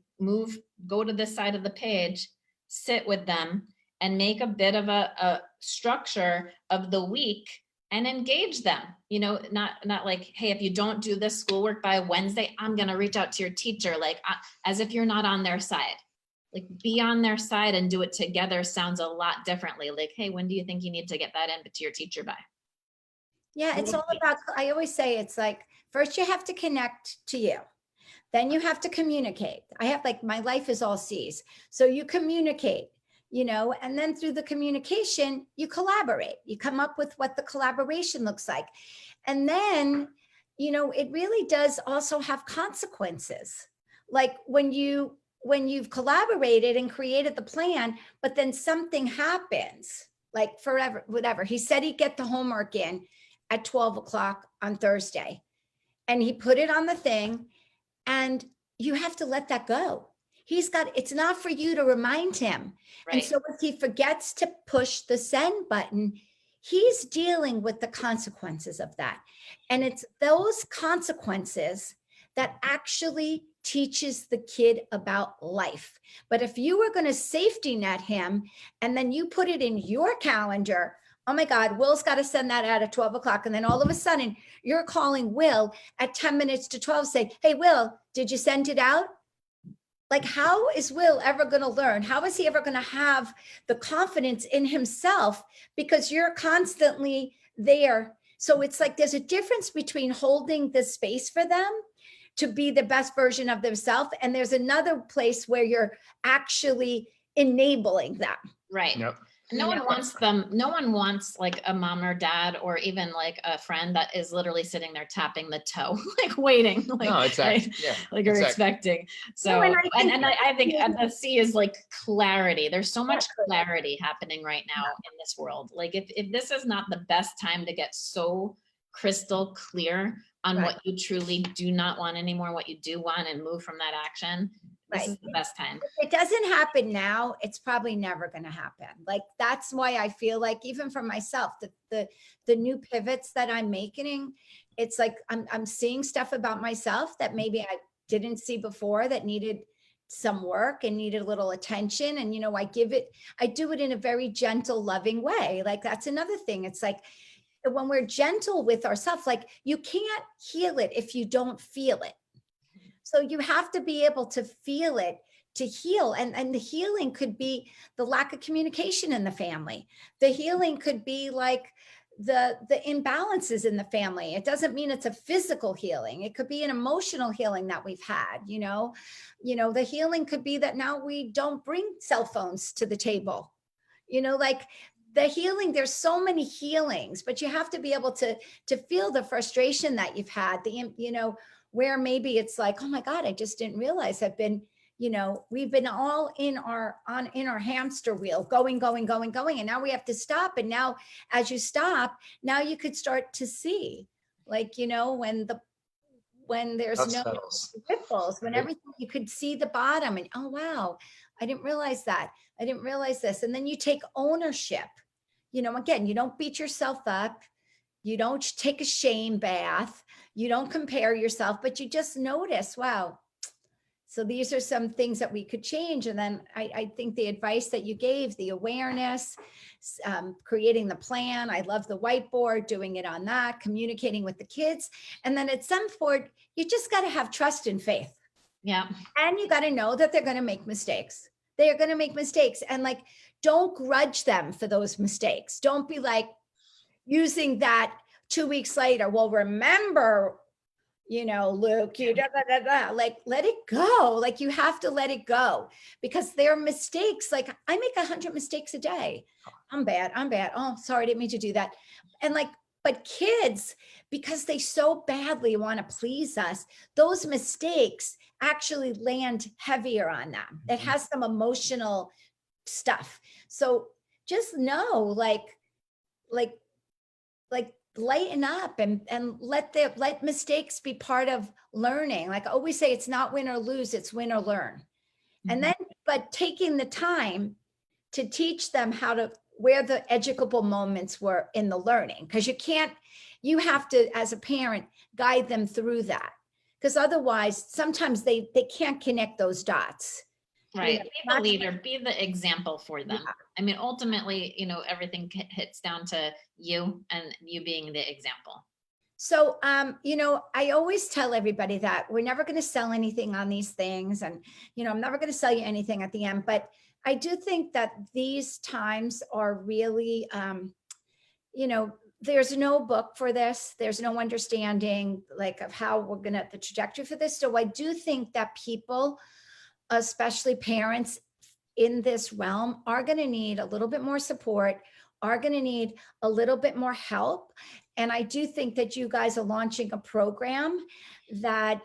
go to this side of the page, sit with them and make a bit of a structure of the week and engage them, you know, not like, hey, if you don't do this schoolwork by Wednesday, I'm going to reach out to your teacher, like as if you're not on their side. Like be on their side and do it together sounds a lot differently. Like, hey, when do you think you need to get that in to your teacher by? Yeah, it's all about, I always say it's like, first you have to connect to you. Then you have to communicate. I have like, my life is all C's. So you communicate, you know, and then through the communication, you collaborate. You come up with what the collaboration looks like. And then, you know, it really does also have consequences. Like when you've collaborated and created the plan, but then something happens, like forever, whatever. He said he'd get the homework in at 12 o'clock on Thursday, and he put it on the thing, and you have to let that go. It's not for you to remind him. Right. And so if he forgets to push the send button, he's dealing with the consequences of that. And it's those consequences that actually teaches the kid about life. But if you were going to safety net him and then you put it in your calendar, oh my God, Will's got to send that out at 12 o'clock. And then all of a sudden you're calling Will at 10 minutes to 12, say, hey, Will, did you send it out? Like, how is Will ever going to learn? How is he ever going to have the confidence in himself? Because you're constantly there. So it's like, there's a difference between holding the space for them to be the best version of themselves. And there's another place where you're actually enabling them. Right. Yep. No one wants like a mom or dad or even like a friend that is literally sitting there tapping the toe, like waiting. Like, no, exactly. Right? Yeah, like you're expecting. So, no, I think the C is like clarity. There's so much clarity happening right now in this world. Like if this is not the best time to get so crystal clear on what you truly do not want anymore, what you do want, and move from that action, this is the best time. If it doesn't happen now, it's probably never going to happen. Like, that's why I feel like, even for myself, the new pivots that I'm making, it's like I'm seeing stuff about myself that maybe I didn't see before, that needed some work and needed a little attention. And, you know, I do it in a very gentle, loving way. Like, that's another thing. It's like, when we're gentle with ourselves, like, you can't heal it if you don't feel it. So you have to be able to feel it to heal. And the healing could be the lack of communication in the family. The healing could be like the imbalances in the family. It doesn't mean it's a physical healing. It could be an emotional healing that we've had, the healing could be that now we don't bring cell phones to the table, like the healing, there's so many healings, but you have to be able to feel the frustration that you've had, where maybe it's like, oh my God, I just didn't realize I've been, we've been all in our hamster wheel, going. And now we have to stop. And now as you stop, now you could start to see, like, when there's Dust no settles. ripples, when Right. everything, you could see the bottom and, oh, wow, I didn't realize that. I didn't realize this. And then you take ownership, again, you don't beat yourself up. You don't take a shame bath. You don't compare yourself, but you just notice, wow. So these are some things that we could change. And then I think the advice that you gave, the awareness, creating the plan. I love the whiteboard, doing it on that, communicating with the kids. And then at some point, you just got to have trust and faith. Yeah. And you got to know that they're going to make mistakes. They are going to make mistakes. And like, don't grudge them for those mistakes. Don't be like using that 2 weeks later. Well, remember, Luke, like, let it go. Like, you have to let it go because they're mistakes. Like, I make 100 mistakes a day. I'm bad. Oh, sorry. I didn't mean to do that. And like, but kids, because they so badly want to please us, those mistakes actually land heavier on them. It has some emotional stuff. So just know, like lighten up and let mistakes be part of learning. Like I always say, it's not win or lose, it's win or learn. And then, but taking the time to teach them where the educable moments were in the learning, because you have to, as a parent, guide them through that. Because otherwise, sometimes they can't connect those dots. Right. Be the leader, be the example for them. Yeah. I mean, ultimately, everything hits down to you and you being the example. So, I always tell everybody that we're never going to sell anything on these things. And, I'm never going to sell you anything at the end. But I do think that these times are really, there's no book for this. There's no understanding like of how we're going to, the trajectory for this. So I do think that people, especially parents in this realm, are going to need a little bit more support, are going to need a little bit more help. And I do think that you guys are launching a program that,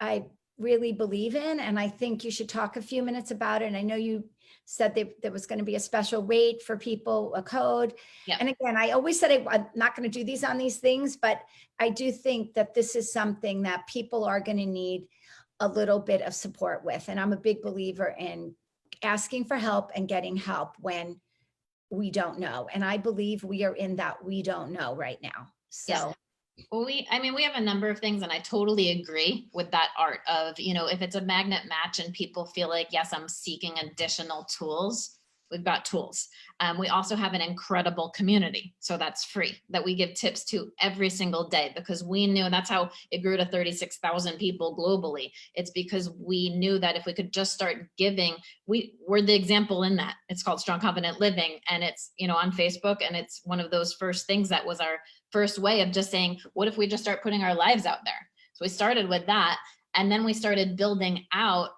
I really believe in, and I think you should talk a few minutes about it. And I know you said there was going to be a special rate for people, a code. Yeah. And again, I always said I'm not going to do these on these things, but I do think that this is something that people are going to need a little bit of support with. And I'm a big believer in asking for help and getting help when we don't know. And I believe we are in that we don't know right now. So. Yeah. Well, we have a number of things, and I totally agree with that art of, if it's a magnet match and people feel like, yes, I'm seeking additional tools, we've got tools. We also have an incredible community. So that's free, that we give tips to every single day, because we knew that's how it grew to 36,000 people globally. It's because we knew that if we could just start giving, we're the example in that. It's called Strong Confident Living. And it's, on Facebook. And it's one of those first things that was our first way of just saying, what if we just start putting our lives out there? So we started with that. And then we started building out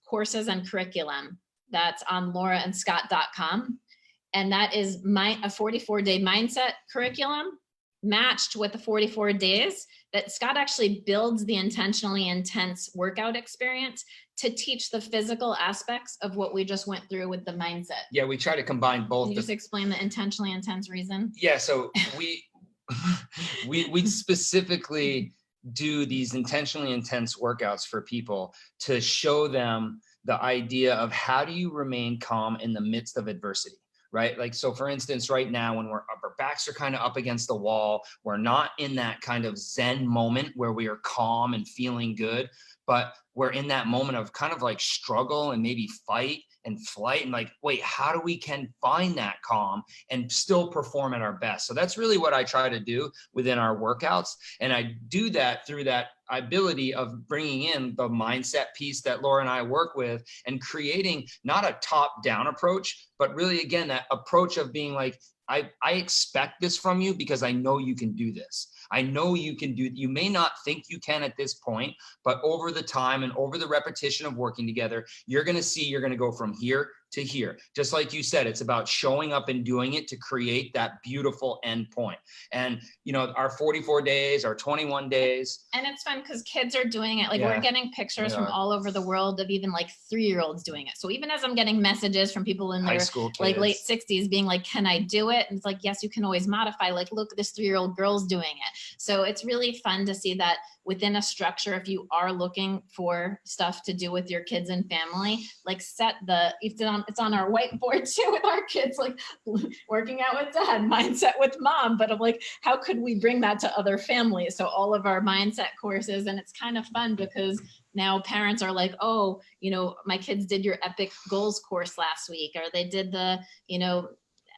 courses and curriculum. That's on lauraandscott.com. And that is a 44-day mindset curriculum matched with the 44 days that Scott actually builds the intentionally intense workout experience to teach the physical aspects of what we just went through with the mindset. Yeah, we try to combine both. Can you just explain the intentionally intense reason? Yeah, so we specifically do these intentionally intense workouts for people to show them the idea of how do you remain calm in the midst of adversity, right? Like, so for instance, right now when our backs are kind of up against the wall, we're not in that kind of Zen moment where we are calm and feeling good, but we're in that moment of kind of like struggle and maybe fight and flight and like, wait, how do we can find that calm and still perform at our best? So that's really what I try to do within our workouts. And I do that through that ability of bringing in the mindset piece that Laura and I work with and creating not a top-down approach, but really, again, that approach of being like, I expect this from you because I know you can do this. I know you can do, you may not think you can at this point, but over the time and over the repetition of working together, you're going to see, you're going to go from here to here. Just like you said, it's about showing up and doing it to create that beautiful end point. And, you know, our 44 days, our 21 days. And it's fun because kids are doing it. Like Yeah, we're getting pictures from are. all over the world of even like 3-year-olds doing it. So even as I'm getting messages from people in High their school kids. like late 60s being like, can I do it? And it's like, yes, you can always modify. Like, look, this 3-year-old girl's doing it. So it's really fun to see that within a structure, if you are looking for stuff to do with your kids and family, like set the, it's on our whiteboard too with our kids, like working out with dad, mindset with mom. But I'm like, how could we bring that to other families? So all of our mindset courses, and it's kind of fun because now parents are like, oh, you know, my kids did your epic goals course last week, or they did the, you know,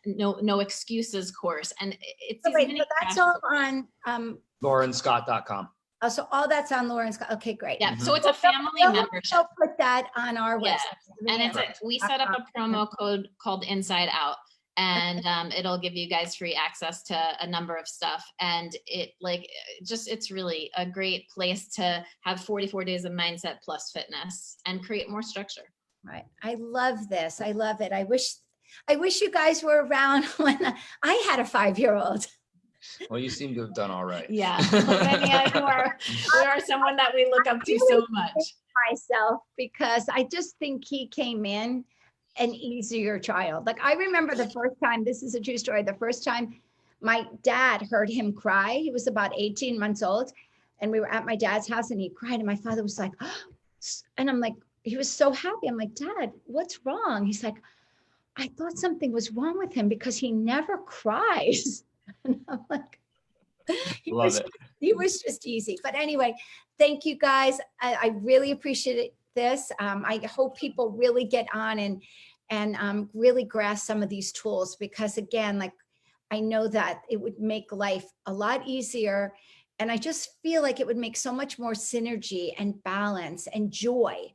no excuses course. And it's So these wait, mini so that's crash all on, LaurenScott.com. oh, so all that's on Lauren's, okay, great. Yeah, so it's a family We'll membership. also put that on our Yeah, website. and it's we set up a promo code called Inside Out, and it'll give you guys free access to a number of stuff. And it like just it's really a great place to have 44 days of mindset plus fitness and create more structure. Right. I love this. I love it. I wish you guys were around when I had a 5-year-old. Well, you seem to have done all right. Yeah, Lavinia, you are someone that we look up to so much. Myself, because I just think he came in an easier child. Like I remember the first time, this is a true story, the first time my dad heard him cry, he was about 18 months old, and we were at my dad's house and he cried, and my father was like, oh, and I'm like, he was so happy. I'm like, Dad, what's wrong? He's like, I thought something was wrong with him because he never cries. And I'm like, he was just easy. But anyway, thank you guys. I really appreciate this. I hope people really get on and really grasp some of these tools, because again, like I know that it would make life a lot easier. And I just feel like it would make so much more synergy and balance and joy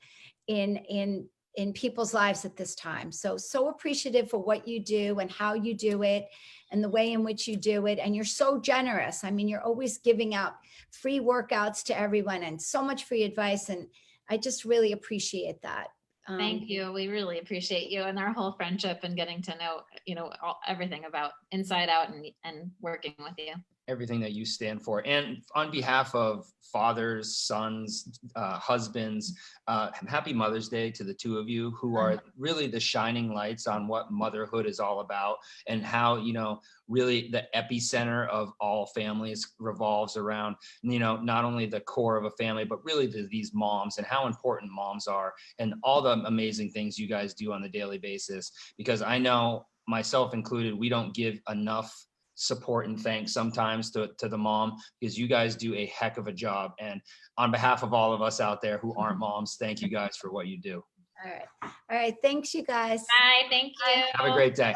in people's lives at this time. So appreciative for what you do and how you do it and the way in which you do it. And you're so generous. I mean, you're always giving out free workouts to everyone and so much free advice. And I just really appreciate that. Thank you. We really appreciate you and our whole friendship and getting to know, you know, everything about Inside Out and working with you. Everything that you stand for. And on behalf of fathers, sons, husbands, happy Mother's Day to the two of you who are really the shining lights on what motherhood is all about, and how, you know, really the epicenter of all families revolves around, you know, not only the core of a family, but really these moms and how important moms are and all the amazing things you guys do on the daily basis. Because I know, myself included, we don't give enough support and thanks sometimes to the mom, because you guys do a heck of a job. And on behalf of all of us out there who aren't moms, thank you guys for what you do. All right. Thanks, you guys. Bye. Thank you. Have a great day.